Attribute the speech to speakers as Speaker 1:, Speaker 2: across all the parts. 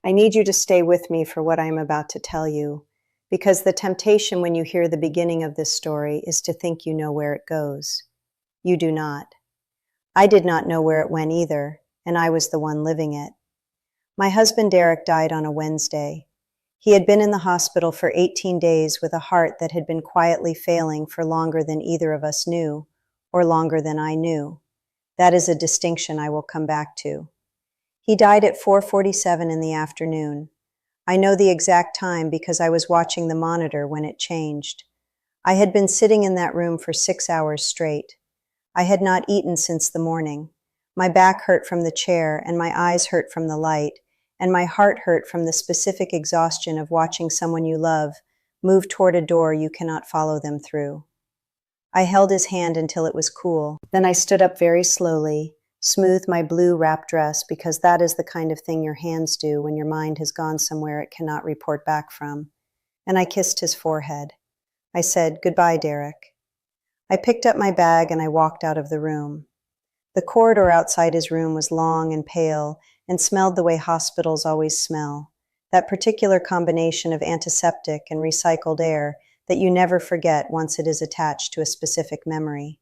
Speaker 1: I need you to stay with me for what I am about to tell you, because the temptation when you hear the beginning of this story is to think you know where it goes. You do not. I did not know where it went either, and I was the one living it. My husband Derek died on a Wednesday. He had been in the hospital for 18 days with a heart that had been quietly failing for longer than either of us knew, or longer than I knew. That is a distinction I will come back to. He died at 4:47 in the afternoon. I know the exact time because I was watching the monitor when it changed. I had been sitting in that room for 6 hours straight. I had not eaten since the morning. My back hurt from the chair, and my eyes hurt from the light, and my heart hurt from the specific exhaustion of watching someone you love move toward a door you cannot follow them through. I held his hand until it was cool. Then I stood up very slowly, smoothed my blue wrap dress because that is the kind of thing your hands do when your mind has gone somewhere it cannot report back from, and I kissed his forehead. I said, "Goodbye, Derek." I picked up my bag and I walked out of the room. The corridor outside his room was long and pale and smelled the way hospitals always smell, that particular combination of antiseptic and recycled air that you never forget once it is attached to a specific memory.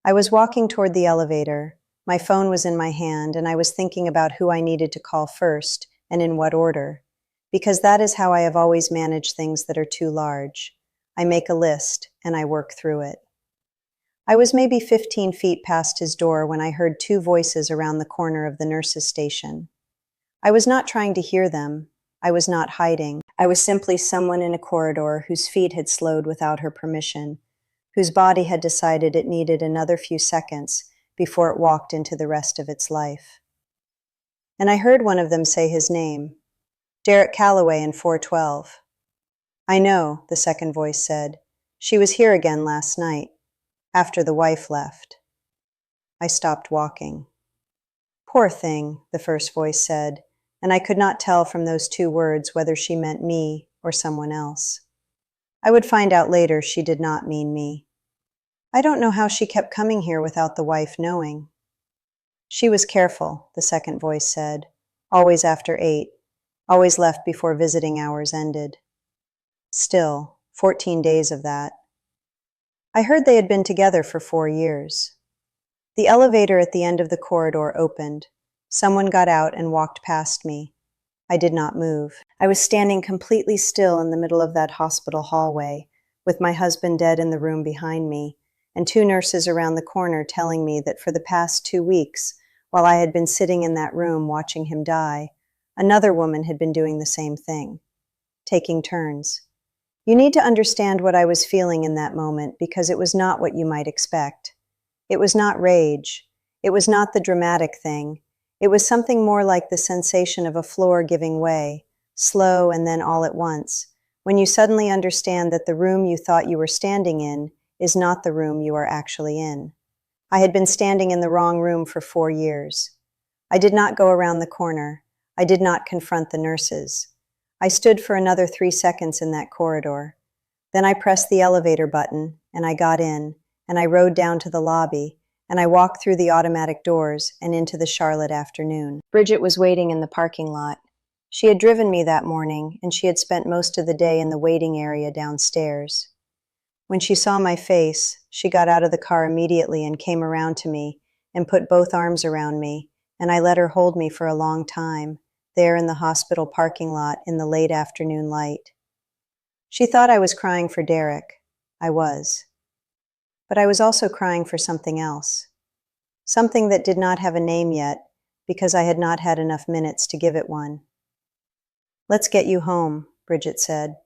Speaker 1: I was walking toward the elevator. My phone was in my hand, and I was thinking about who I needed to call first and in what order, because that is how I have always managed things that are too large. I make a list, and I work through it. I was maybe 15 feet past his door when I heard two voices around the corner of the nurse's station. I was not trying to hear them. I was not hiding. I was simply someone in a corridor whose feet had slowed without her permission, whose body had decided it needed another few seconds before it walked into the rest of its life. And I heard one of them say his name, Derek Calloway in 412. "I know," the second voice said. "She was here again last night, after the wife left." I stopped walking. "Poor thing," the first voice said, and I could not tell from those two words whether she meant me or someone else. I would find out later she did not mean me. I don't know how she kept coming here without the wife knowing. "She was careful," the second voice said, "always after 8, always left before visiting hours ended." Still, 14 days of that. I heard they had been together for 4 years. The elevator at the end of the corridor opened. Someone got out and walked past me. I did not move. I was standing completely still in the middle of that hospital hallway, with my husband dead in the room behind me, and two nurses around the corner telling me that for the past 2 weeks, while I had been sitting in that room watching him die, another woman had been doing the same thing, taking turns. You need to understand what I was feeling in that moment because it was not what you might expect. It was not rage. It was not the dramatic thing. It was something more like the sensation of a floor giving way, slow and then all at once, when you suddenly understand that the room you thought you were standing in is not the room you are actually in. I had been standing in the wrong room for 4 years. I did not go around the corner. I did not confront the nurses. I stood for another 3 seconds in that corridor. Then I pressed the elevator button, and I got in, and I rode down to the lobby, and I walked through the automatic doors and into the Charlotte afternoon. Bridget was waiting in the parking lot. She had driven me that morning, and she had spent most of the day in the waiting area downstairs. When she saw my face, she got out of the car immediately and came around to me and put both arms around me, and I let her hold me for a long time, there in the hospital parking lot in the late afternoon light. She thought I was crying for Derek. I was. But I was also crying for something else. Something that did not have a name yet, because I had not had enough minutes to give it one. "Let's get you home," Bridget said.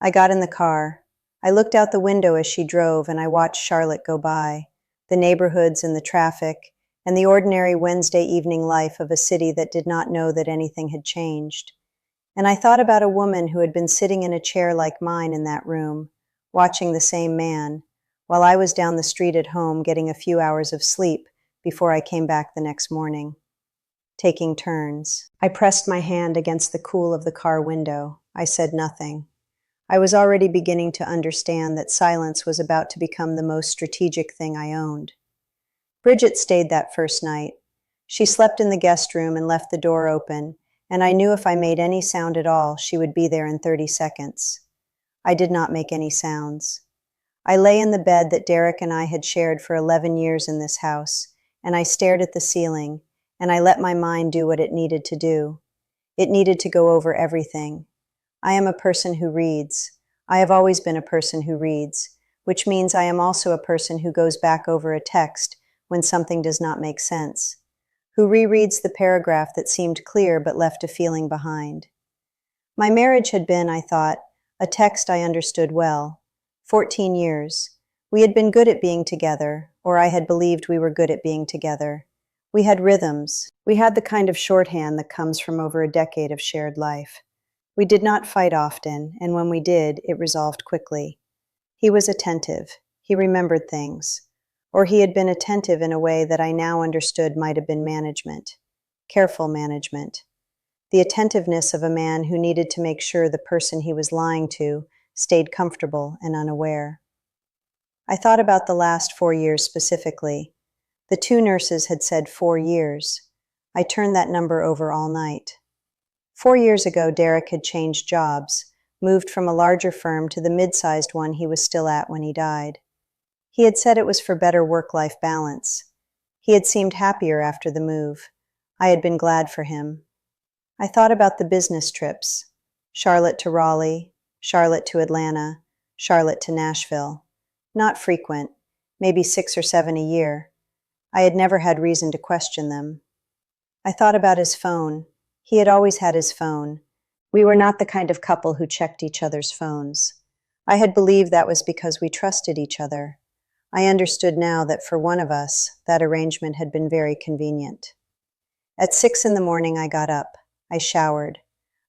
Speaker 1: I got in the car. I looked out the window as she drove, and I watched Charlotte go by, the neighborhoods and the traffic, and the ordinary Wednesday evening life of a city that did not know that anything had changed. And I thought about a woman who had been sitting in a chair like mine in that room, watching the same man, while I was down the street at home getting a few hours of sleep before I came back the next morning. Taking turns. I pressed my hand against the cool of the car window. I said nothing. I was already beginning to understand that silence was about to become the most strategic thing I owned. Bridget stayed that first night. She slept in the guest room and left the door open, and I knew if I made any sound at all, she would be there in 30 seconds. I did not make any sounds. I lay in the bed that Derek and I had shared for 11 years in this house, and I stared at the ceiling, and I let my mind do what it needed to do. It needed to go over everything. I am a person who reads. I have always been a person who reads, which means I am also a person who goes back over a text when something does not make sense, who rereads the paragraph that seemed clear but left a feeling behind. My marriage had been, I thought, a text I understood well. 14 years. We had been good at being together, or I had believed we were good at being together. We had rhythms. We had the kind of shorthand that comes from over a decade of shared life. We did not fight often, and when we did, it resolved quickly. He was attentive. He remembered things. Or he had been attentive in a way that I now understood might have been management. Careful management. The attentiveness of a man who needed to make sure the person he was lying to stayed comfortable and unaware. I thought about the last 4 years specifically. The 2 nurses had said 4 years. I turned that number over all night. 4 years ago, Derek had changed jobs, moved from a larger firm to the mid-sized one he was still at when he died. He had said it was for better work-life balance. He had seemed happier after the move. I had been glad for him. I thought about the business trips. Charlotte to Raleigh, Charlotte to Atlanta, Charlotte to Nashville. Not frequent, maybe 6 or 7 a year. I had never had reason to question them. I thought about his phone. He had always had his phone. We were not the kind of couple who checked each other's phones. I had believed that was because we trusted each other. I understood now that for one of us, that arrangement had been very convenient. At 6 in the morning, I got up. I showered.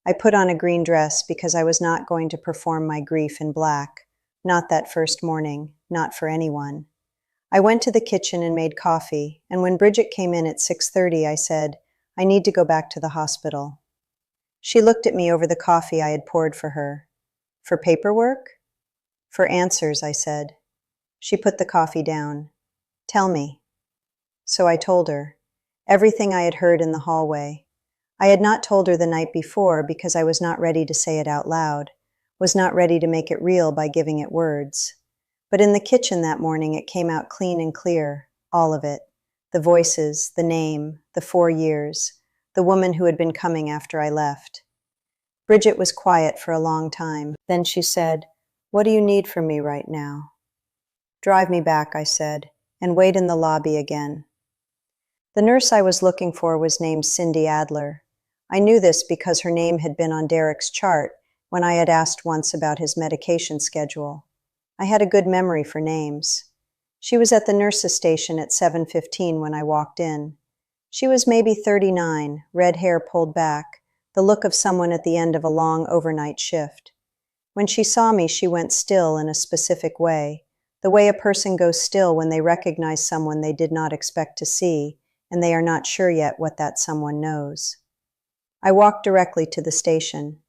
Speaker 1: I put on a green dress because I was not going to perform my grief in black. Not that first morning, not for anyone. I went to the kitchen and made coffee, and when Bridget came in at 6:30, I said, "I need to go back to the hospital." She looked at me over the coffee I had poured for her. "For paperwork?" "For answers," I said. She put the coffee down. "Tell me." So I told her. Everything I had heard in the hallway. I had not told her the night before because I was not ready to say it out loud, was not ready to make it real by giving it words. But in the kitchen that morning it came out clean and clear, all of it. The voices, the name, the 4 years, the woman who had been coming after I left. Bridget was quiet for a long time. Then she said, "What do you need from me right now?" "Drive me back," I said, "and wait in the lobby again." The nurse I was looking for was named Cindy Adler. I knew this because her name had been on Derek's chart when I had asked once about his medication schedule. I had a good memory for names. She was at the nurse's station at 7:15 when I walked in. She was maybe 39, red hair pulled back, the look of someone at the end of a long overnight shift. When she saw me, she went still in a specific way, the way a person goes still when they recognize someone they did not expect to see, and they are not sure yet what that someone knows. I walked directly to the station.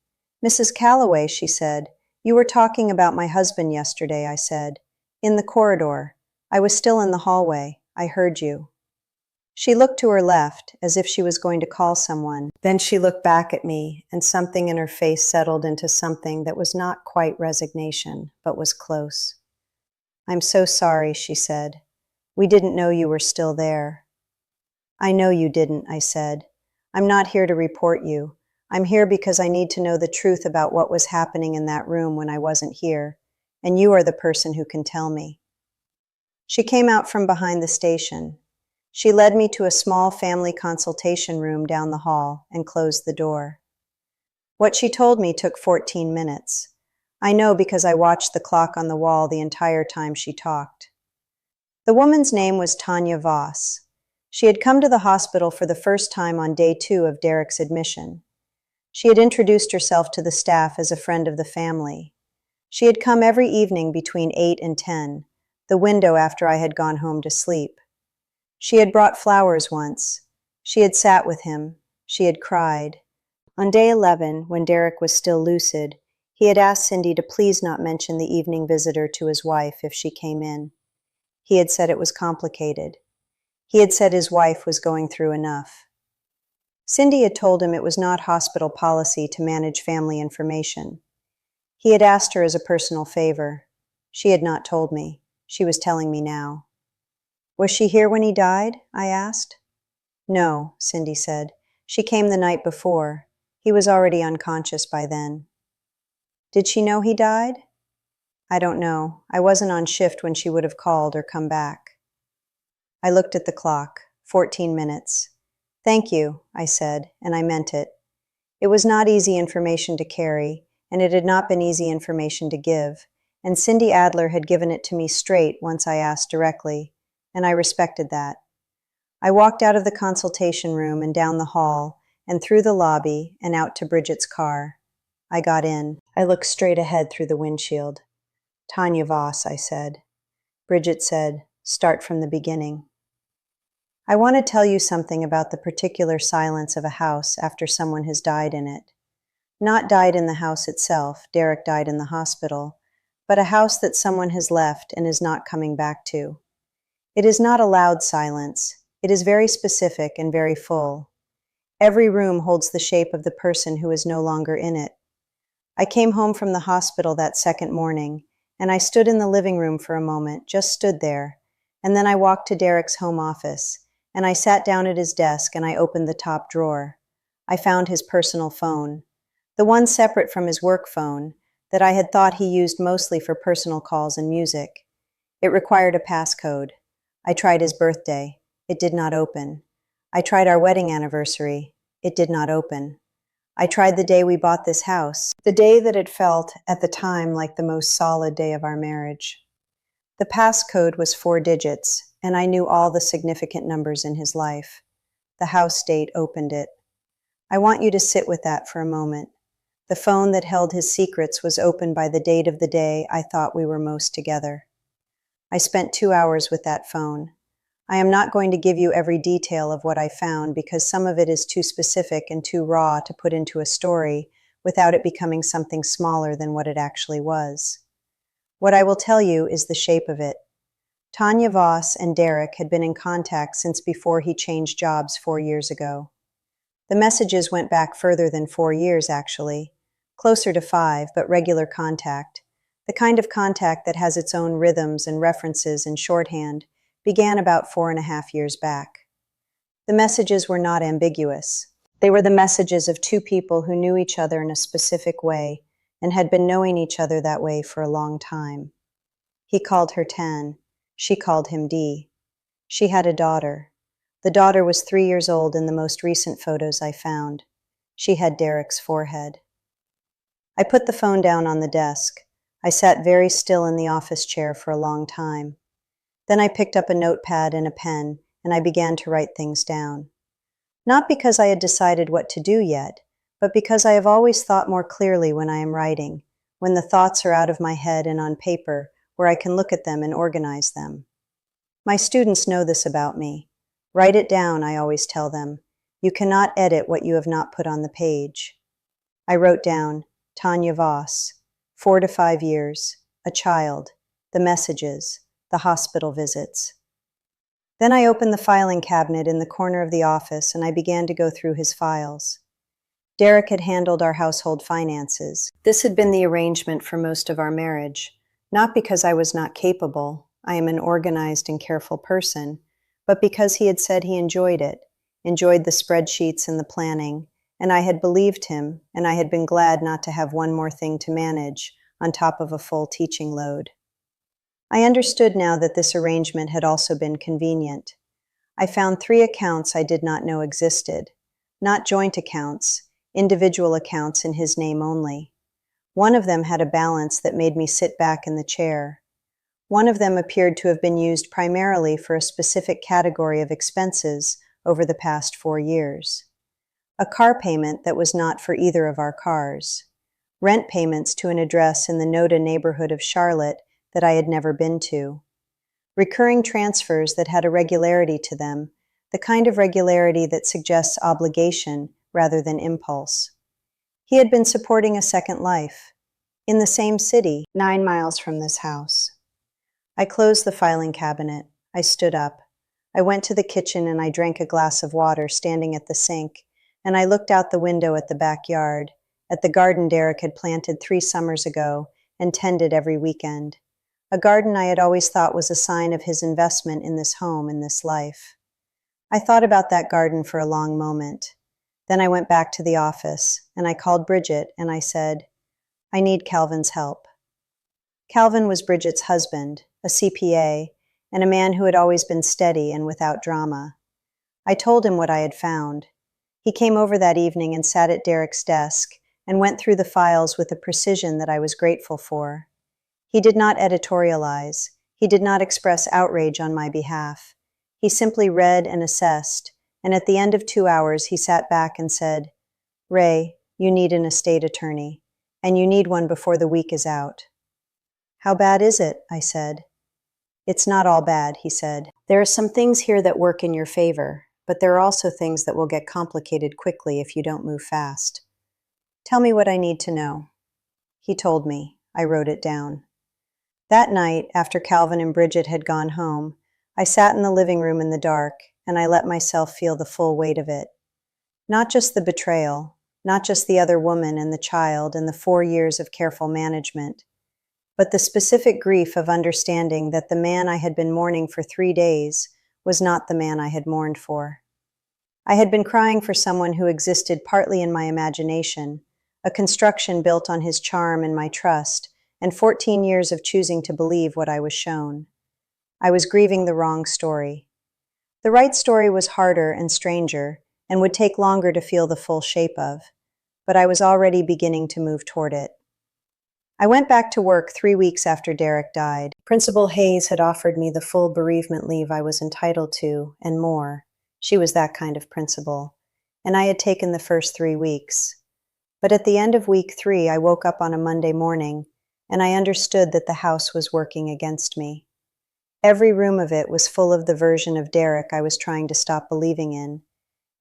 Speaker 1: "Mrs. Calloway," she said, "you were talking about my husband yesterday," I said. "In the corridor. I was still in the hallway. I heard you." She looked to her left, as if she was going to call someone. Then she looked back at me, and something in her face settled into something that was not quite resignation, but was close. "I'm so sorry," she said. "We didn't know you were still there." "I know you didn't," I said. "I'm not here to report you. I'm here because I need to know the truth about what was happening in that room when I wasn't here, and you are the person who can tell me." She came out from behind the station. She led me to a small family consultation room down the hall and closed the door. What she told me took 14 minutes. I know because I watched the clock on the wall the entire time she talked. The woman's name was Tanya Voss. She had come to the hospital for the first time on day 2 of Derek's admission. She had introduced herself to the staff as a friend of the family. She had come every evening between 8 and 10, the window after I had gone home to sleep. She had brought flowers once. She had sat with him. She had cried. On day 11, when Derek was still lucid, he had asked Cindy to please not mention the evening visitor to his wife if she came in. He had said it was complicated. He had said his wife was going through enough. Cindy had told him it was not hospital policy to manage family information. He had asked her as a personal favor. She had not told me. She was telling me now. Was she here when he died? I asked. No, Cindy said. She came the night before. He was already unconscious by then. Did she know he died? I don't know. I wasn't on shift when she would have called or come back. I looked at the clock. 14 minutes. Thank you, I said, and I meant it. It was not easy information to carry, and it had not been easy information to give, and Cindy Adler had given it to me straight once I asked directly, and I respected that. I walked out of the consultation room and down the hall, and through the lobby and out to Bridget's car. I got in. I looked straight ahead through the windshield. Tanya Voss, I said. Bridget said, start from the beginning. I want to tell you something about the particular silence of a house after someone has died in it. Not died in the house itself, Derek died in the hospital, but a house that someone has left and is not coming back to. It is not a loud silence. It is very specific and very full. Every room holds the shape of the person who is no longer in it. I came home from the hospital that second morning, and I stood in the living room for a moment, just stood there, and then I walked to Derek's home office, and I sat down at his desk and I opened the top drawer. I found his personal phone, the one separate from his work phone that I had thought he used mostly for personal calls and music. It required a passcode. I tried his birthday. It did not open. I tried our wedding anniversary. It did not open. I tried the day we bought this house, the day that had felt at the time like the most solid day of our marriage. The passcode was 4 digits, and I knew all the significant numbers in his life. The house date opened it. I want you to sit with that for a moment. The phone that held his secrets was opened by the date of the day I thought we were most together. I spent 2 hours with that phone. I am not going to give you every detail of what I found because some of it is too specific and too raw to put into a story without it becoming something smaller than what it actually was. What I will tell you is the shape of it. Tanya Voss and Derek had been in contact since before he changed jobs 4 years ago. The messages went back further than 4 years, actually. Closer to 5, but regular contact. The kind of contact that has its own rhythms and references and shorthand began about 4.5 years back. The messages were not ambiguous. They were the messages of two people who knew each other in a specific way and had been knowing each other that way for a long time. He called her Tan. She called him Dee. She had a daughter. The daughter was 3 years old in the most recent photos I found. She had Derek's forehead. I put the phone down on the desk. I sat very still in the office chair for a long time. Then I picked up a notepad and a pen, and I began to write things down. Not because I had decided what to do yet, but because I have always thought more clearly when I am writing, when the thoughts are out of my head and on paper, where I can look at them and organize them. My students know this about me. Write it down, I always tell them. You cannot edit what you have not put on the page. I wrote down, Tanya Voss, 4 to 5 years, a child, the messages, the hospital visits. Then I opened the filing cabinet in the corner of the office and I began to go through his files. Derek had handled our household finances. This had been the arrangement for most of our marriage, not because I was not capable, I am an organized and careful person, but because he had said he enjoyed it, enjoyed the spreadsheets and the planning, and I had believed him, and I had been glad not to have one more thing to manage on top of a full teaching load. I understood now that this arrangement had also been convenient. I found 3 accounts I did not know existed, not joint accounts, individual accounts in his name only. One of them had a balance that made me sit back in the chair. One of them appeared to have been used primarily for a specific category of expenses over the past 4 years. A car payment that was not for either of our cars. Rent payments to an address in the Noda neighborhood of Charlotte that I had never been to. Recurring transfers that had a regularity to them, the kind of regularity that suggests obligation rather than impulse. He had been supporting a second life, in the same city, 9 miles from this house. I closed the filing cabinet. I stood up. I went to the kitchen and I drank a glass of water standing at the sink, and I looked out the window at the backyard, at the garden Derek had planted 3 summers ago and tended every weekend. A garden I had always thought was a sign of his investment in this home, in this life. I thought about that garden for a long moment. Then I went back to the office, and I called Bridget, and I said, I need Calvin's help. Calvin was Bridget's husband, a CPA, and a man who had always been steady and without drama. I told him what I had found. He came over that evening and sat at Derek's desk and went through the files with a precision that I was grateful for. He did not editorialize. He did not express outrage on my behalf. He simply read and assessed, and at the end of 2 hours he sat back and said, Ray, you need an estate attorney, and you need one before the week is out. How bad is it? I said. It's not all bad, he said. There are some things here that work in your favor, but there are also things that will get complicated quickly if you don't move fast. Tell me what I need to know. He told me. I wrote it down. That night, after Calvin and Bridget had gone home, I sat in the living room in the dark, and I let myself feel the full weight of it. Not just the betrayal, not just the other woman and the child and the 4 years of careful management, but the specific grief of understanding that the man I had been mourning for 3 days was not the man I had mourned for. I had been crying for someone who existed partly in my imagination, a construction built on his charm and my trust, and 14 years of choosing to believe what I was shown. I was grieving the wrong story. The right story was harder and stranger, and would take longer to feel the full shape of, but I was already beginning to move toward it. I went back to work 3 weeks after Derek died. Principal Hayes had offered me the full bereavement leave I was entitled to, and more. She was that kind of principal, and I had taken the first 3 weeks. But at the end of week 3, I woke up on a Monday morning, and I understood that the house was working against me. Every room of it was full of the version of Derek I was trying to stop believing in,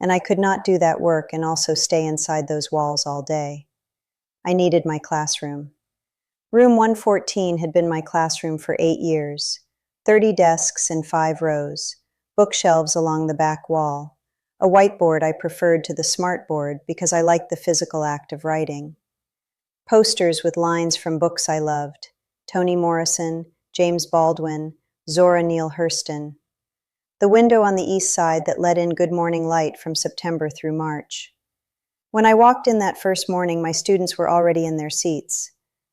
Speaker 1: and I could not do that work and also stay inside those walls all day. I needed my classroom. Room 114 had been my classroom for 8 years, 30 desks in 5 rows, bookshelves along the back wall, a whiteboard I preferred to the smartboard because I liked the physical act of writing, posters with lines from books I loved, Toni Morrison, James Baldwin, Zora Neale Hurston, the window on the east side that let in good morning light from September through March. When I walked in that first morning, my students were already in their seats.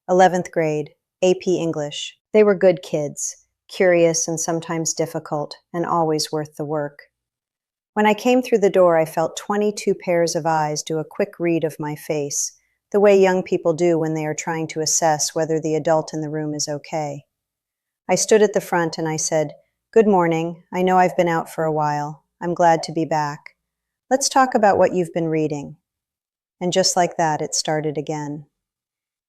Speaker 1: 11th grade, AP English. They were good kids, curious and sometimes difficult, and always worth the work. When I came through the door, I felt 22 pairs of eyes do a quick read of my face, the way young people do when they are trying to assess whether the adult in the room is okay. I stood at the front and I said, Good morning. I know I've been out for a while. I'm glad to be back. Let's talk about what you've been reading. And just like that, it started again.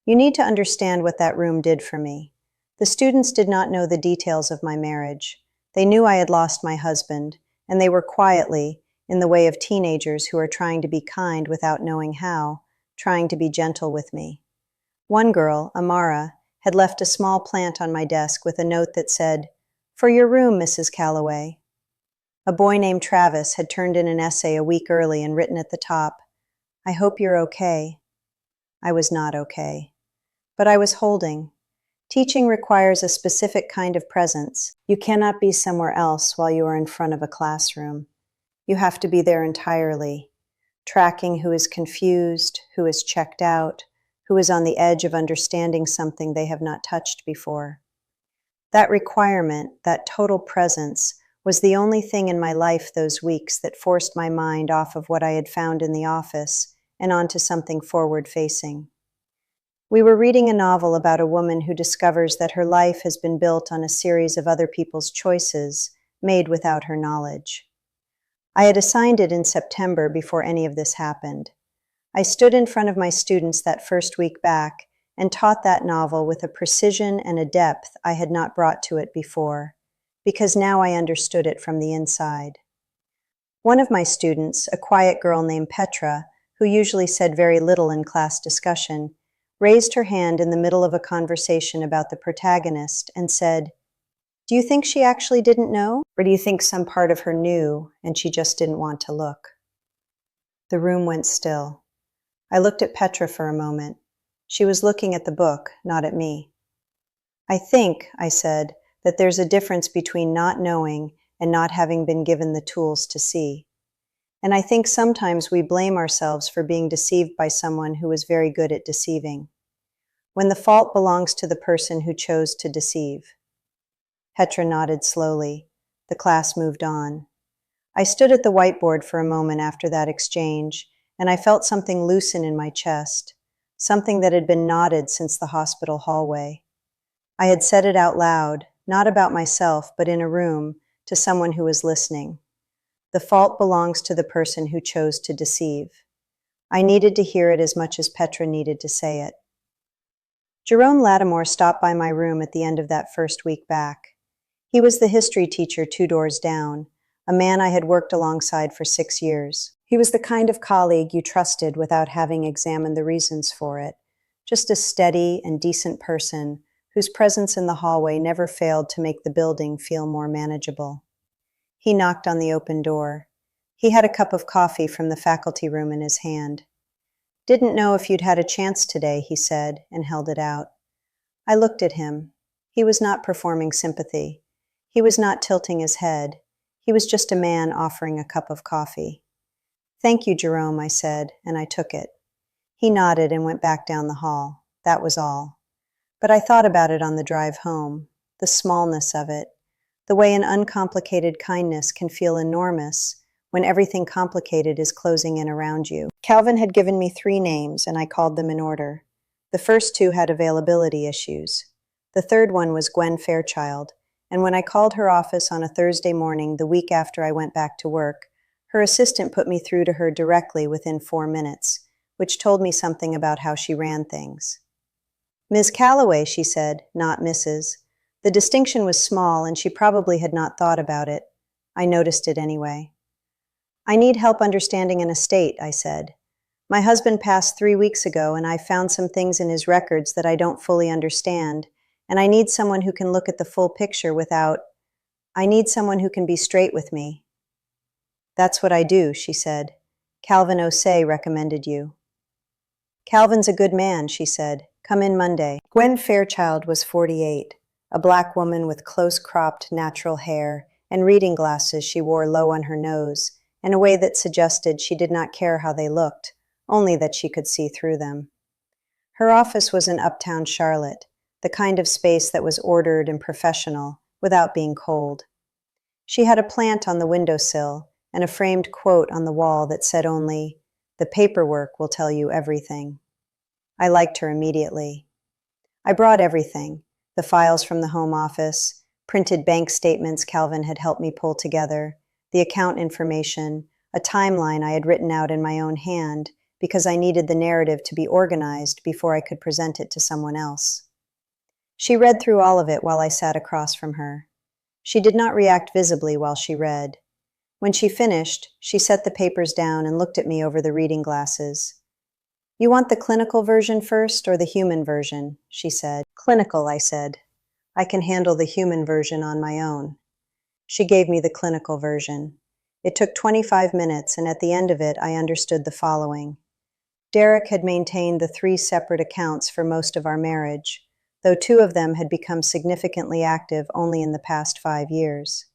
Speaker 1: You need to understand what that room did for me. The students did not know the details of my marriage. They knew I had lost my husband, and they were quietly, in the way of teenagers who are trying to be kind without knowing how, trying to be gentle with me. One girl, Amara, had left a small plant on my desk with a note that said, For your room, Mrs. Calloway. A boy named Travis had turned in an essay a week early and written at the top, I hope you're okay. I was not okay. But I was holding. Teaching requires a specific kind of presence. You cannot be somewhere else while you are in front of a classroom. You have to be there entirely, tracking who is confused, who is checked out, who is on the edge of understanding something they have not touched before. That requirement, that total presence, was the only thing in my life those weeks that forced my mind off of what I had found in the office and onto something forward-facing. We were reading a novel about a woman who discovers that her life has been built on a series of other people's choices, made without her knowledge. I had assigned it in September before any of this happened. I stood in front of my students that first week back and taught that novel with a precision and a depth I had not brought to it before, because now I understood it from the inside. One of my students, a quiet girl named Petra, who usually said very little in class discussion, raised her hand in the middle of a conversation about the protagonist and said, Do you think she actually didn't know? Or do you think some part of her knew and she just didn't want to look? The room went still. I looked at Petra for a moment. She was looking at the book, not at me. I think, I said, that there's a difference between not knowing and not having been given the tools to see. And I think sometimes we blame ourselves for being deceived by someone who is very good at deceiving, when the fault belongs to the person who chose to deceive. Petra nodded slowly. The class moved on. I stood at the whiteboard for a moment after that exchange, and I felt something loosen in my chest, something that had been knotted since the hospital hallway. I had said it out loud, not about myself, but in a room, to someone who was listening. The fault belongs to the person who chose to deceive. I needed to hear it as much as Petra needed to say it. Jerome Lattimore stopped by my room at the end of that first week back. He was the history teacher 2 doors down, a man I had worked alongside for 6 years. He was the kind of colleague you trusted without having examined the reasons for it, just a steady and decent person whose presence in the hallway never failed to make the building feel more manageable. He knocked on the open door. He had a cup of coffee from the faculty room in his hand. "Didn't know if you'd had a chance today," he said, and held it out. I looked at him. He was not performing sympathy. He was not tilting his head. He was just a man offering a cup of coffee. "Thank you, Jerome," I said, and I took it. He nodded and went back down the hall. That was all. But I thought about it on the drive home, the smallness of it, the way an uncomplicated kindness can feel enormous when everything complicated is closing in around you. Calvin had given me 3 names, and I called them in order. The first 2 had availability issues. The third one was Gwen Fairchild, and when I called her office on a Thursday morning the week after I went back to work, her assistant put me through to her directly within 4 minutes, which told me something about how she ran things. "Ms. Calloway," she said, not Mrs. The distinction was small, and she probably had not thought about it. I noticed it anyway. "I need help understanding an estate," I said. "My husband passed 3 weeks ago, and I found some things in his records that I don't fully understand, and I need someone who can look at the full picture I need someone who can be straight with me." "That's what I do," she said. "Calvin Osei recommended you." "Calvin's a good man," she said. "Come in Monday." Gwen Fairchild was 48, a black woman with close-cropped natural hair and reading glasses she wore low on her nose, in a way that suggested she did not care how they looked, only that she could see through them. Her office was in uptown Charlotte, the kind of space that was ordered and professional, without being cold. She had a plant on the windowsill and a framed quote on the wall that said only, "The paperwork will tell you everything." I liked her immediately. I brought everything, the files from the home office, printed bank statements Calvin had helped me pull together, the account information, a timeline I had written out in my own hand because I needed the narrative to be organized before I could present it to someone else. She read through all of it while I sat across from her. She did not react visibly while she read. When she finished, she set the papers down and looked at me over the reading glasses. "You want the clinical version first or the human version?" she said. "Clinical," I said. "I can handle the human version on my own." She gave me the clinical version. It took 25 minutes, and at the end of it, I understood the following. Derek had maintained the 3 separate accounts for most of our marriage, though 2 of them had become significantly active only in the past 5 years.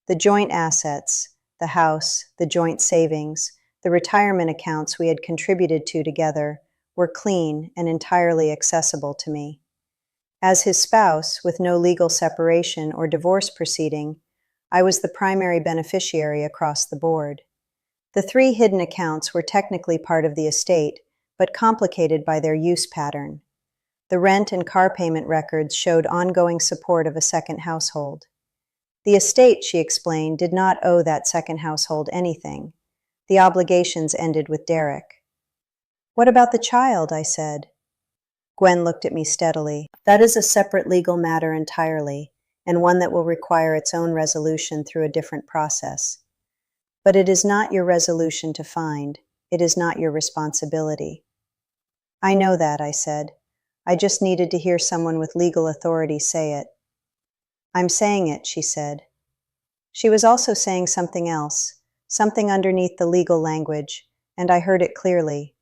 Speaker 1: The joint assets, the house, the joint savings, the retirement accounts we had contributed to together were clean and entirely accessible to me. As his spouse, with no legal separation or divorce proceeding, I was the primary beneficiary across the board. The 3 hidden accounts were technically part of the estate, but complicated by their use pattern. The rent and car payment records showed ongoing support of a second household. The estate, she explained, did not owe that second household anything. The obligations ended with Derek. "What about the child?" I said. Gwen looked at me steadily. "That is a separate legal matter entirely, and one that will require its own resolution through a different process. But it is not your resolution to find. It is not your responsibility." "I know that," I said. "I just needed to hear someone with legal authority say it." "I'm saying it," she said. She was also saying something else, something underneath the legal language, and I heard it clearly.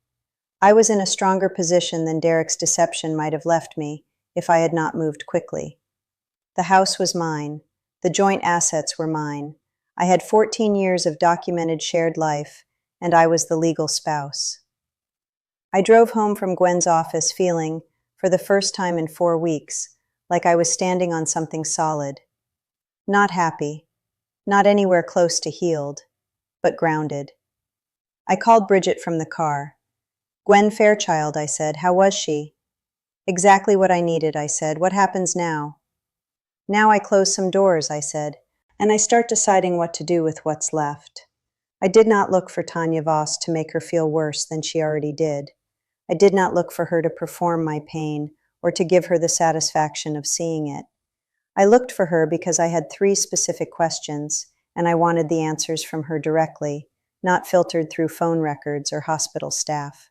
Speaker 1: I was in a stronger position than Derek's deception might have left me if I had not moved quickly. The house was mine. The joint assets were mine. I had 14 years of documented shared life, and I was the legal spouse. I drove home from Gwen's office feeling, for the first time in 4 weeks, like I was standing on something solid. Not happy, not anywhere close to healed, but grounded. I called Bridget from the car. "Gwen Fairchild," I said. "How was she?" "Exactly what I needed," I said. "What happens now?" "Now I close some doors," I said, "and I start deciding what to do with what's left." I did not look for Tanya Voss to make her feel worse than she already did. I did not look for her to perform my pain or to give her the satisfaction of seeing it. I looked for her because I had 3 specific questions, and I wanted the answers from her directly, not filtered through phone records or hospital staff.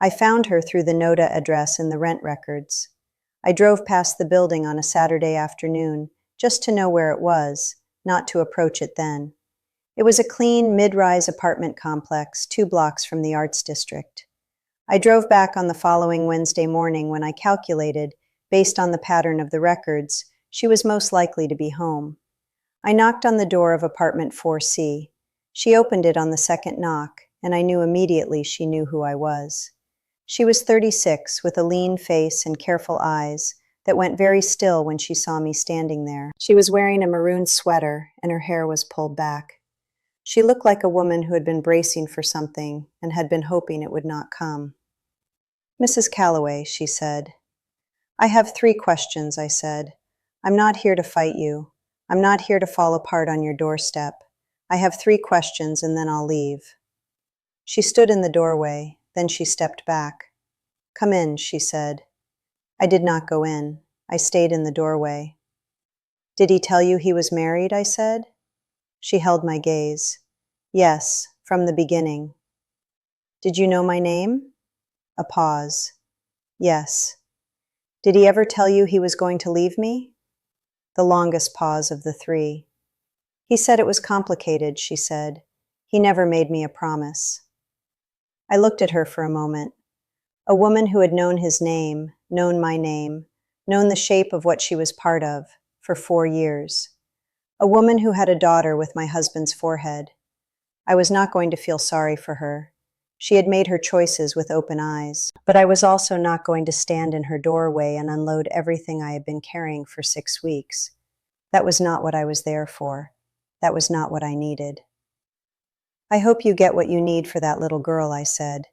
Speaker 1: I found her through the NODA address in the rent records. I drove past the building on a Saturday afternoon just to know where it was, not to approach it then. It was a clean, mid-rise apartment complex 2 blocks from the Arts District. I drove back on the following Wednesday morning when I calculated, based on the pattern of the records, she was most likely to be home. I knocked on the door of apartment 4C. She opened it on the second knock, and I knew immediately she knew who I was. She was 36, with a lean face and careful eyes that went very still when she saw me standing there. She was wearing a maroon sweater, and her hair was pulled back. She looked like a woman who had been bracing for something and had been hoping it would not come. "Mrs. Calloway," she said. "I have 3 questions," I said. "I'm not here to fight you. I'm not here to fall apart on your doorstep. I have 3 questions and then I'll leave." She stood in the doorway, then she stepped back. "Come in," she said. I did not go in. I stayed in the doorway. "Did he tell you he was married?" I said. She held my gaze. "Yes, from the beginning." "Did you know my name?" A pause. "Yes." "Did he ever tell you he was going to leave me?" The longest pause of the 3. "He said it was complicated," she said. "He never made me a promise." I looked at her for a moment. A woman who had known his name, known my name, known the shape of what she was part of, for 4 years. A woman who had a daughter with my husband's forehead. I was not going to feel sorry for her. She had made her choices with open eyes, but I was also not going to stand in her doorway and unload everything I had been carrying for 6 weeks. That was not what I was there for. That was not what I needed. "I hope you get what you need for that little girl," I said,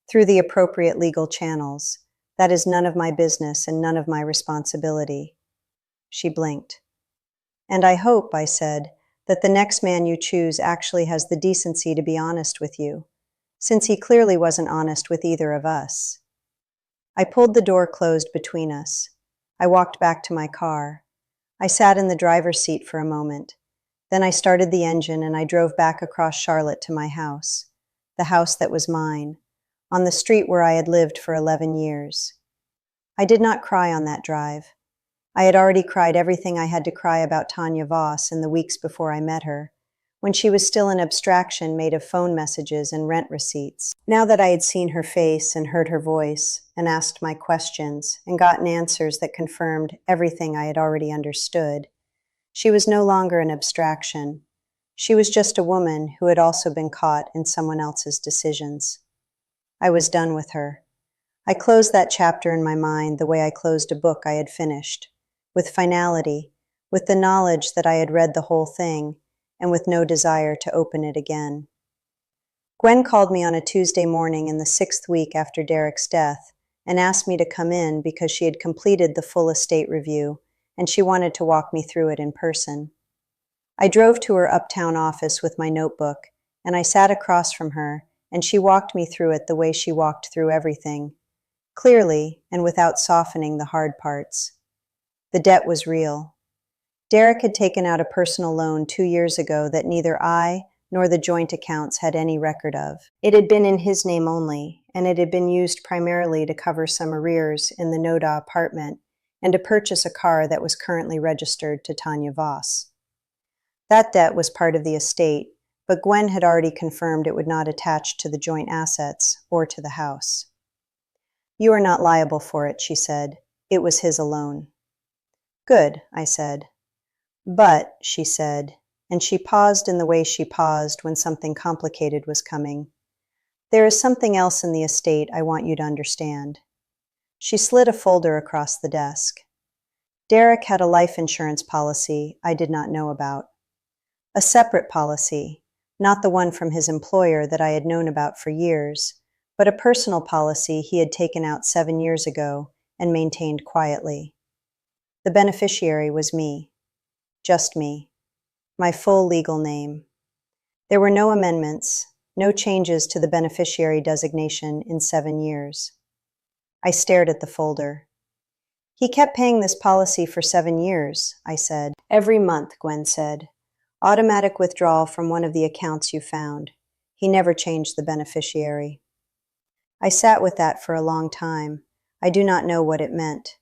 Speaker 1: "through the appropriate legal channels. That is none of my business and none of my responsibility." She blinked. "And I hope," I said, "that the next man you choose actually has the decency to be honest with you, since he clearly wasn't honest with either of us." I pulled the door closed between us. I walked back to my car. I sat in the driver's seat for a moment. Then I started the engine and I drove back across Charlotte to my house, the house that was mine, on the street where I had lived for 11 years. I did not cry on that drive. I had already cried everything I had to cry about Tanya Voss in the weeks before I met her, when she was still an abstraction made of phone messages and rent receipts. Now that I had seen her face and heard her voice and asked my questions and gotten answers that confirmed everything I had already understood, she was no longer an abstraction. She was just a woman who had also been caught in someone else's decisions. I was done with her. I closed that chapter in my mind the way I closed a book I had finished, with finality, with the knowledge that I had read the whole thing, and with no desire to open it again. Gwen called me on a Tuesday morning in the 6th week after Derek's death and asked me to come in because she had completed the full estate review and she wanted to walk me through it in person. I drove to her uptown office with my notebook, and I sat across from her, and she walked me through it the way she walked through everything, clearly and without softening the hard parts. The debt was real. Derek had taken out a personal loan 2 years ago that neither I nor the joint accounts had any record of. It had been in his name only, and it had been used primarily to cover some arrears in the NODA apartment and to purchase a car that was currently registered to Tanya Voss. That debt was part of the estate, but Gwen had already confirmed it would not attach to the joint assets or to the house. "You are not liable for it," she said. "It was his alone." "Good," I said. "But," she said, and she paused in the way she paused when something complicated was coming, "there is something else in the estate I want you to understand." She slid a folder across the desk. Derek had a life insurance policy I did not know about. A separate policy, not the one from his employer that I had known about for years, but a personal policy he had taken out 7 years ago and maintained quietly. The beneficiary was me. Just me. My full legal name. There were no amendments, no changes to the beneficiary designation in 7 years. I stared at the folder. "He kept paying this policy for 7 years," I said. "Every month," Gwen said. "Automatic withdrawal from one of the accounts you found. He never changed the beneficiary." I sat with that for a long time. I do not know what it meant.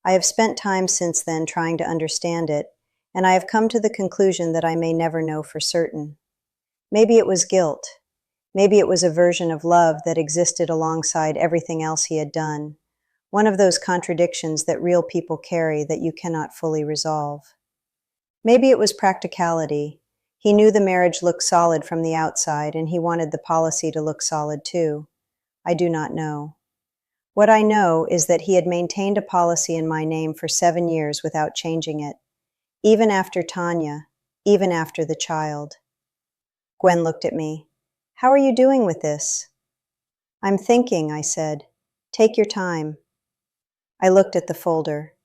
Speaker 1: I have spent time since then trying to understand it, and I have come to the conclusion that I may never know for certain. Maybe it was guilt. Maybe it was a version of love that existed alongside everything else he had done. One of those contradictions that real people carry that you cannot fully resolve. Maybe it was practicality. He knew the marriage looked solid from the outside, and he wanted the policy to look solid too. I do not know. What I know is that he had maintained a policy in my name for 7 years without changing it, even after Tanya, even after the child. Gwen looked at me. "How are you doing with this?" "I'm thinking," I said. "Take your time." I looked at the folder.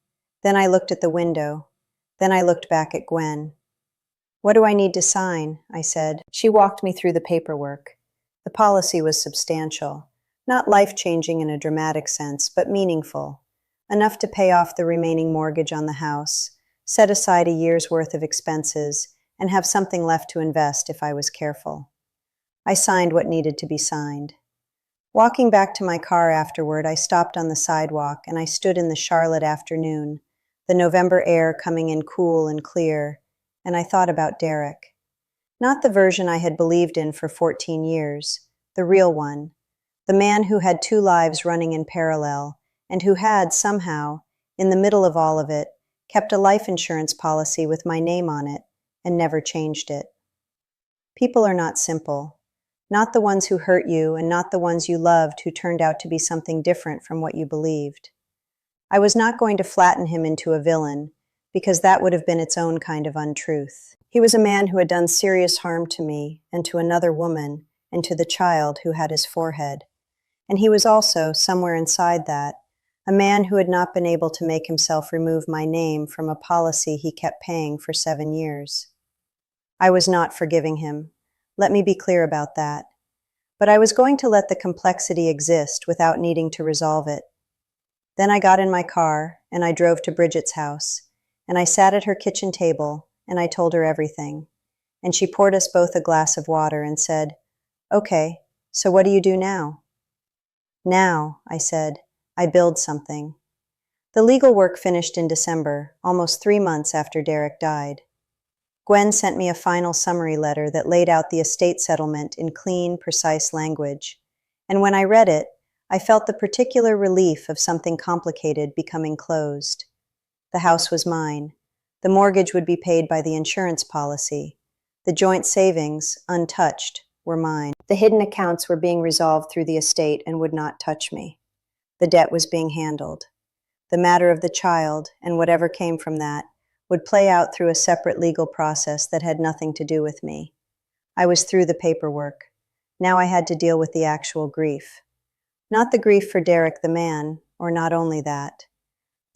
Speaker 1: Then I looked at the window. Then I looked back at Gwen. "What do I need to sign?" I said. She walked me through the paperwork. The policy was substantial. Not life-changing in a dramatic sense, but meaningful. Enough to pay off the remaining mortgage on the house, set aside a year's worth of expenses, and have something left to invest if I was careful. I signed what needed to be signed. Walking back to my car afterward, I stopped on the sidewalk and I stood in the Charlotte afternoon, the November air coming in cool and clear, and I thought about Derek. Not the version I had believed in for 14 years, the real one, the man who had 2 lives running in parallel, and who had, somehow, in the middle of all of it, kept a life insurance policy with my name on it, and never changed it. People are not simple. Not the ones who hurt you, and not the ones you loved who turned out to be something different from what you believed. I was not going to flatten him into a villain, because that would have been its own kind of untruth. He was a man who had done serious harm to me, and to another woman, and to the child who had his forehead. And he was also, somewhere inside that, a man who had not been able to make himself remove my name from a policy he kept paying for 7 years. I was not forgiving him. Let me be clear about that. But I was going to let the complexity exist without needing to resolve it. Then I got in my car, and I drove to Bridget's house, and I sat at her kitchen table, and I told her everything. And she poured us both a glass of water and said, "Okay, so what do you do now?" "Now," I said, "I build something." The legal work finished in December, almost 3 months after Derek died. Gwen sent me a final summary letter that laid out the estate settlement in clean, precise language, and when I read it, I felt the particular relief of something complicated becoming closed. The house was mine. The mortgage would be paid by the insurance policy. The joint savings, untouched, were mine. The hidden accounts were being resolved through the estate and would not touch me. The debt was being handled. The matter of the child, and whatever came from that, would play out through a separate legal process that had nothing to do with me. I was through the paperwork. Now I had to deal with the actual grief. Not the grief for Derek the man, or not only that.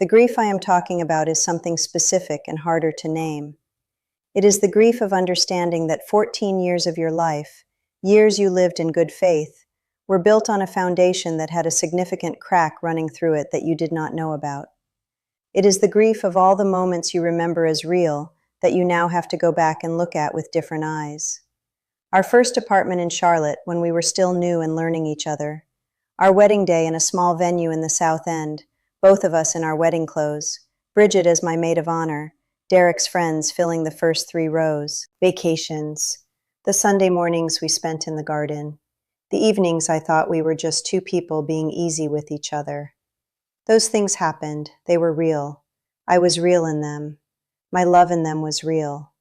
Speaker 1: The grief I am talking about is something specific and harder to name. It is the grief of understanding that 14 years of your life, years you lived in good faith, were built on a foundation that had a significant crack running through it that you did not know about. It is the grief of all the moments you remember as real that you now have to go back and look at with different eyes. Our first apartment in Charlotte, when we were still new and learning each other. Our wedding day in a small venue in the South End, both of us in our wedding clothes. Bridget as my maid of honor. Derek's friends filling the first 3 rows. Vacations. The Sunday mornings we spent in the garden. The evenings I thought we were just two people being easy with each other. Those things happened. They were real. I was real in them. My love in them was real.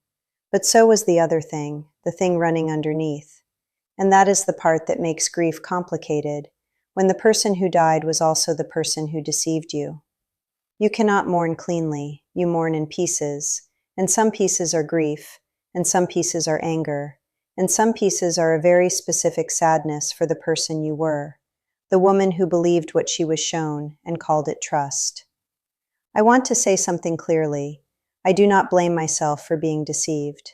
Speaker 1: But so was the other thing, the thing running underneath. And that is the part that makes grief complicated, when the person who died was also the person who deceived you. You cannot mourn cleanly. You mourn in pieces. And some pieces are grief, and some pieces are anger, and some pieces are a very specific sadness for the person you were, the woman who believed what she was shown and called it trust. I want to say something clearly. I do not blame myself for being deceived.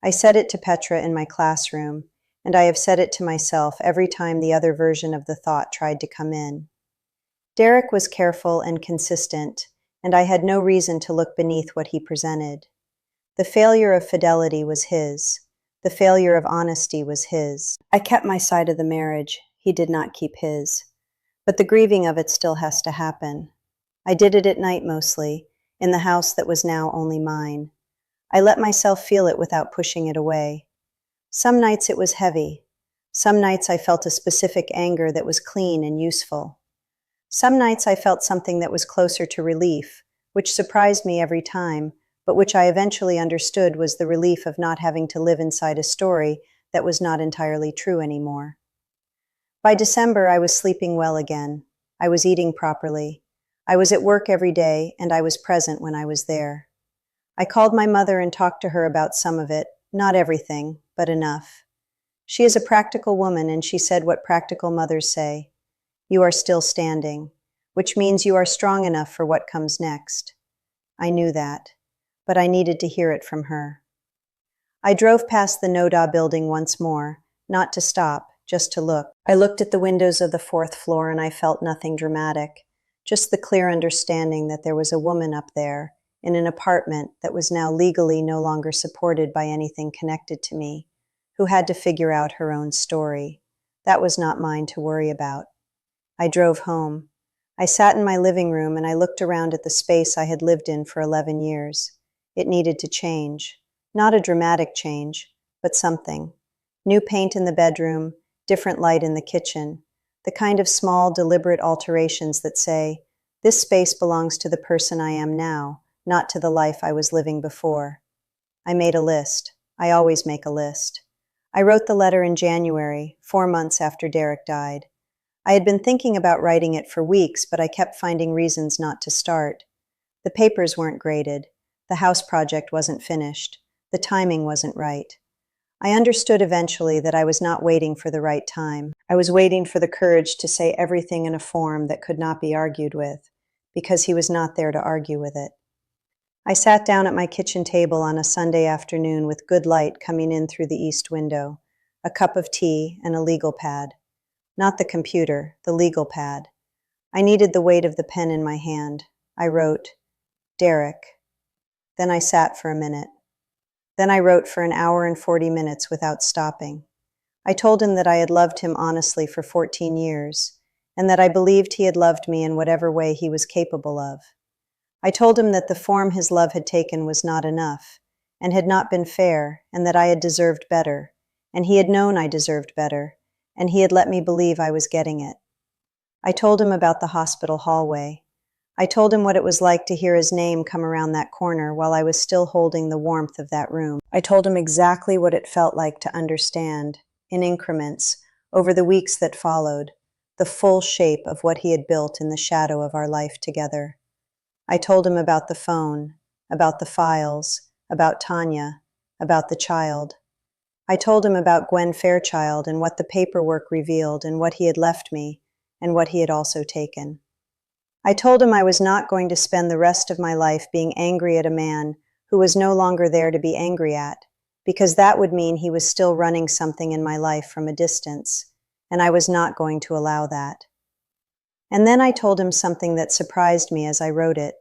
Speaker 1: I said it to Petra in my classroom, and I have said it to myself every time the other version of the thought tried to come in. Derek was careful and consistent, and I had no reason to look beneath what he presented. The failure of fidelity was his. The failure of honesty was his. I kept my side of the marriage. He did not keep his. But the grieving of it still has to happen. I did it at night mostly, in the house that was now only mine. I let myself feel it without pushing it away. Some nights it was heavy. Some nights I felt a specific anger that was clean and useful. Some nights I felt something that was closer to relief, which surprised me every time, but which I eventually understood was the relief of not having to live inside a story that was not entirely true anymore. By December, I was sleeping well again. I was eating properly. I was at work every day, and I was present when I was there. I called my mother and talked to her about some of it, not everything, but enough. She is a practical woman, and she said what practical mothers say. You are still standing, which means you are strong enough for what comes next. I knew that, but I needed to hear it from her. I drove past the Noda building once more, not to stop, just to look. I looked at the windows of the 4th floor and I felt nothing dramatic, just the clear understanding that there was a woman up there in an apartment that was now legally no longer supported by anything connected to me, who had to figure out her own story. That was not mine to worry about. I drove home. I sat in my living room and I looked around at the space I had lived in for 11 years. It needed to change. Not a dramatic change, but something. New paint in the bedroom, different light in the kitchen, the kind of small, deliberate alterations that say, this space belongs to the person I am now, not to the life I was living before. I made a list. I always make a list. I wrote the letter in January, 4 months after Derek died. I had been thinking about writing it for weeks, but I kept finding reasons not to start. The papers weren't graded. The house project wasn't finished. The timing wasn't right. I understood eventually that I was not waiting for the right time. I was waiting for the courage to say everything in a form that could not be argued with, because he was not there to argue with it. I sat down at my kitchen table on a Sunday afternoon with good light coming in through the east window, a cup of tea and a legal pad. Not the computer, the legal pad. I needed the weight of the pen in my hand. I wrote, Derek. Then I sat for a minute. Then I wrote for an hour and 40 minutes without stopping. I told him that I had loved him honestly for 14 years, and that I believed he had loved me in whatever way he was capable of. I told him that the form his love had taken was not enough, and had not been fair, and that I had deserved better, and he had known I deserved better, and he had let me believe I was getting it. I told him about the hospital hallway. I told him what it was like to hear his name come around that corner while I was still holding the warmth of that room. I told him exactly what it felt like to understand, in increments, over the weeks that followed, the full shape of what he had built in the shadow of our life together. I told him about the phone, about the files, about Tanya, about the child. I told him about Gwen Fairchild and what the paperwork revealed and what he had left me and what he had also taken. I told him I was not going to spend the rest of my life being angry at a man who was no longer there to be angry at, because that would mean he was still running something in my life from a distance, and I was not going to allow that. And then I told him something that surprised me as I wrote it.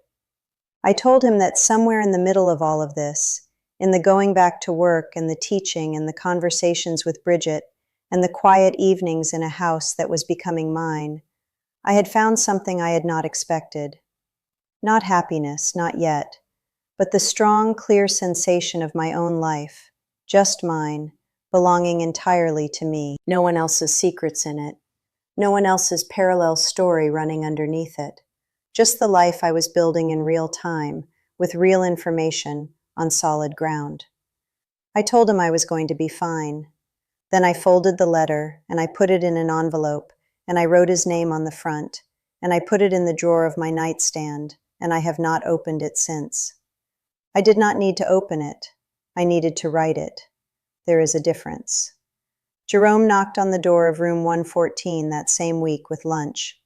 Speaker 1: I told him that somewhere in the middle of all of this, in the going back to work and the teaching and the conversations with Bridget and the quiet evenings in a house that was becoming mine, I had found something I had not expected. Not happiness, not yet, but the strong, clear sensation of my own life, just mine, belonging entirely to me. No one else's secrets in it. No one else's parallel story running underneath it. Just the life I was building in real time, with real information, on solid ground. I told him I was going to be fine. Then I folded the letter, and I put it in an envelope, and I wrote his name on the front, and I put it in the drawer of my nightstand, and I have not opened it since. I did not need to open it. I needed to write it. There is a difference. Jerome knocked on the door of room 114 that same week with lunch.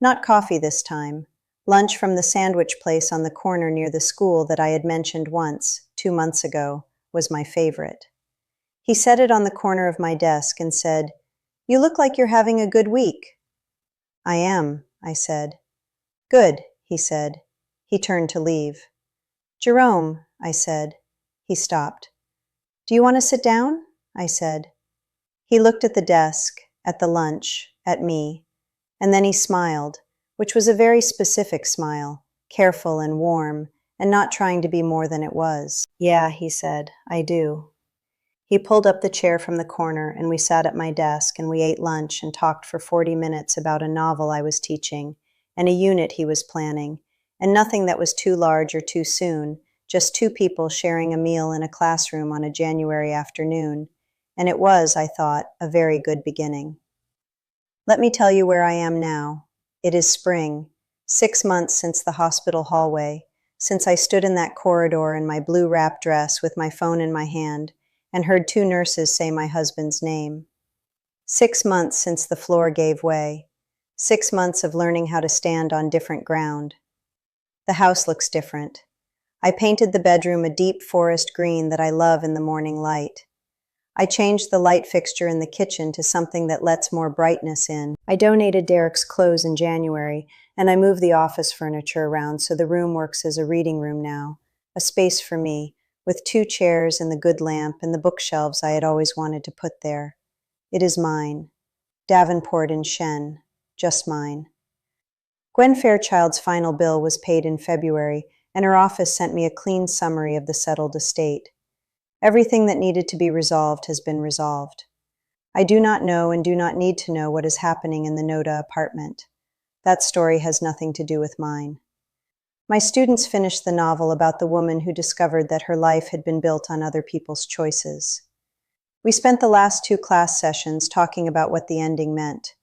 Speaker 1: Not coffee this time. Lunch from the sandwich place on the corner near the school that I had mentioned once, 2 months ago, was my favorite. He set it on the corner of my desk and said, "You look like you're having a good week." "I am," I said. "Good," he said. He turned to leave. "Jerome," I said. He stopped. "Do you want to sit down?" I said. He looked at the desk, at the lunch, at me, and then he smiled, which was a very specific smile, careful and warm, and not trying to be more than it was. "Yeah," he said, "I do." He pulled up the chair from the corner, and we sat at my desk, and we ate lunch and talked for 40 minutes about a novel I was teaching, and a unit he was planning, and nothing that was too large or too soon, just two people sharing a meal in a classroom on a January afternoon, and it was, I thought, a very good beginning. Let me tell you where I am now. It is spring, 6 months since the hospital hallway, since I stood in that corridor in my blue wrap dress with my phone in my hand and heard 2 nurses say my husband's name. 6 months since the floor gave way. 6 months of learning how to stand on different ground. The house looks different. I painted the bedroom a deep forest green that I love in the morning light. I changed the light fixture in the kitchen to something that lets more brightness in. I donated Derek's clothes in January, and I moved the office furniture around so the room works as a reading room now, a space for me, with 2 chairs and the good lamp and the bookshelves I had always wanted to put there. It is mine. Davenport and Shen. Just mine. Gwen Fairchild's final bill was paid in February, and her office sent me a clean summary of the settled estate. Everything that needed to be resolved has been resolved. I do not know and do not need to know what is happening in the Noda apartment. That story has nothing to do with mine. My students finished the novel about the woman who discovered that her life had been built on other people's choices. We spent the last 2 class sessions talking about what the ending meant,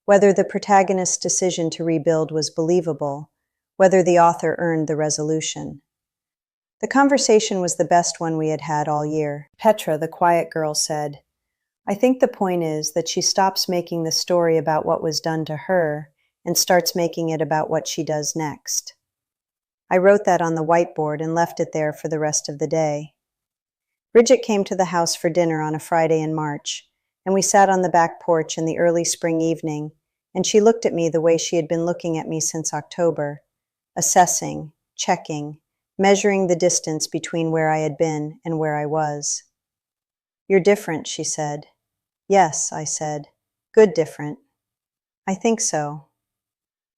Speaker 1: whether the protagonist's decision to rebuild was believable, whether the author earned the resolution. The conversation was the best one we had had all year. Petra, the quiet girl, said, "I think the point is that she stops making the story about what was done to her and starts making it about what she does next." I wrote that on the whiteboard and left it there for the rest of the day. Bridget came to the house for dinner on a Friday in March, and we sat on the back porch in the early spring evening, and she looked at me the way she had been looking at me since October, assessing, checking, measuring the distance between where I had been and where I was. "You're different," she said. "Yes," I said. "Good different." "I think so."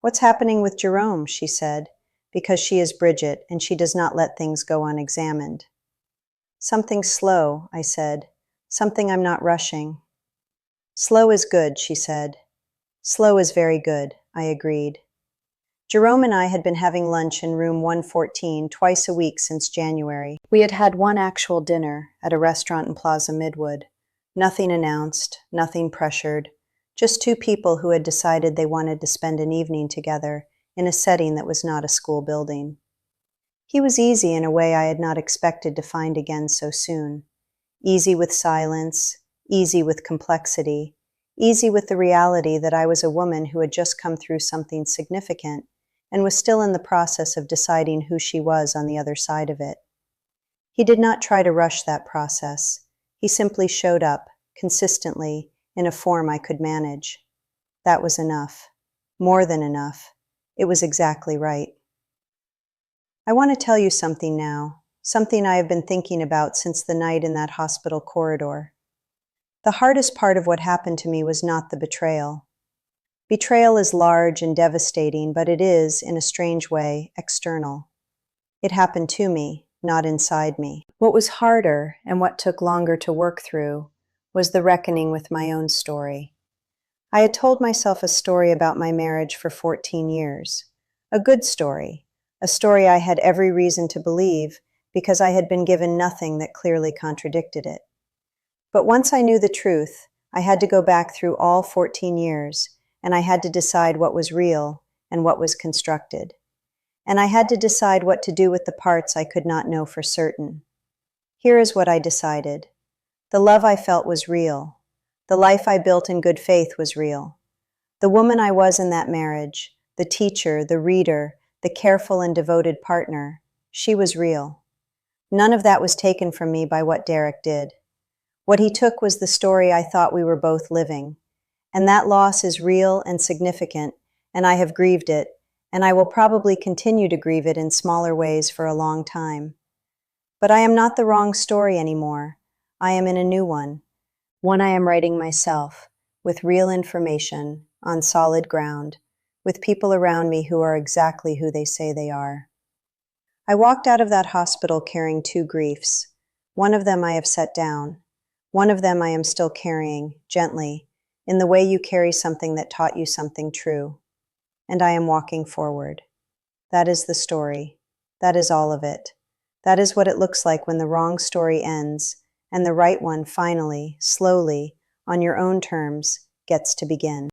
Speaker 1: "What's happening with Jerome?" she said, because she is Bridget and she does not let things go unexamined. "Something slow," I said. "Something I'm not rushing." "Slow is good," she said. "Slow is very good," I agreed. Jerome and I had been having lunch in room 114 twice a week since January. We had had one actual dinner at a restaurant in Plaza Midwood. Nothing announced, nothing pressured, just 2 people who had decided they wanted to spend an evening together in a setting that was not a school building. He was easy in a way I had not expected to find again so soon. Easy with silence, easy with complexity, easy with the reality that I was a woman who had just come through something significant and was still in the process of deciding who she was on the other side of it. He did not try to rush that process. He simply showed up, consistently, in a form I could manage. That was enough. More than enough. It was exactly right. I want to tell you something now, something I have been thinking about since the night in that hospital corridor. The hardest part of what happened to me was not the betrayal. Betrayal is large and devastating, but it is, in a strange way, external. It happened to me, not inside me. What was harder, and what took longer to work through, was the reckoning with my own story. I had told myself a story about my marriage for 14 years. A good story, a story I had every reason to believe because I had been given nothing that clearly contradicted it. But once I knew the truth, I had to go back through all 14 years, and I had to decide what was real and what was constructed. And I had to decide what to do with the parts I could not know for certain. Here is what I decided. The love I felt was real. The life I built in good faith was real. The woman I was in that marriage, the teacher, the reader, the careful and devoted partner, she was real. None of that was taken from me by what Derek did. What he took was the story I thought we were both living. And that loss is real and significant, and I have grieved it, and I will probably continue to grieve it in smaller ways for a long time. But I am not the wrong story anymore. I am in a new one I am writing myself, with real information, on solid ground, with people around me who are exactly who they say they are. I walked out of that hospital carrying 2 griefs. One of them I have set down. One of them I am still carrying, gently, in the way you carry something that taught you something true. And I am walking forward. That is the story. That is all of it. That is what it looks like when the wrong story ends, and the right one finally, slowly, on your own terms, gets to begin.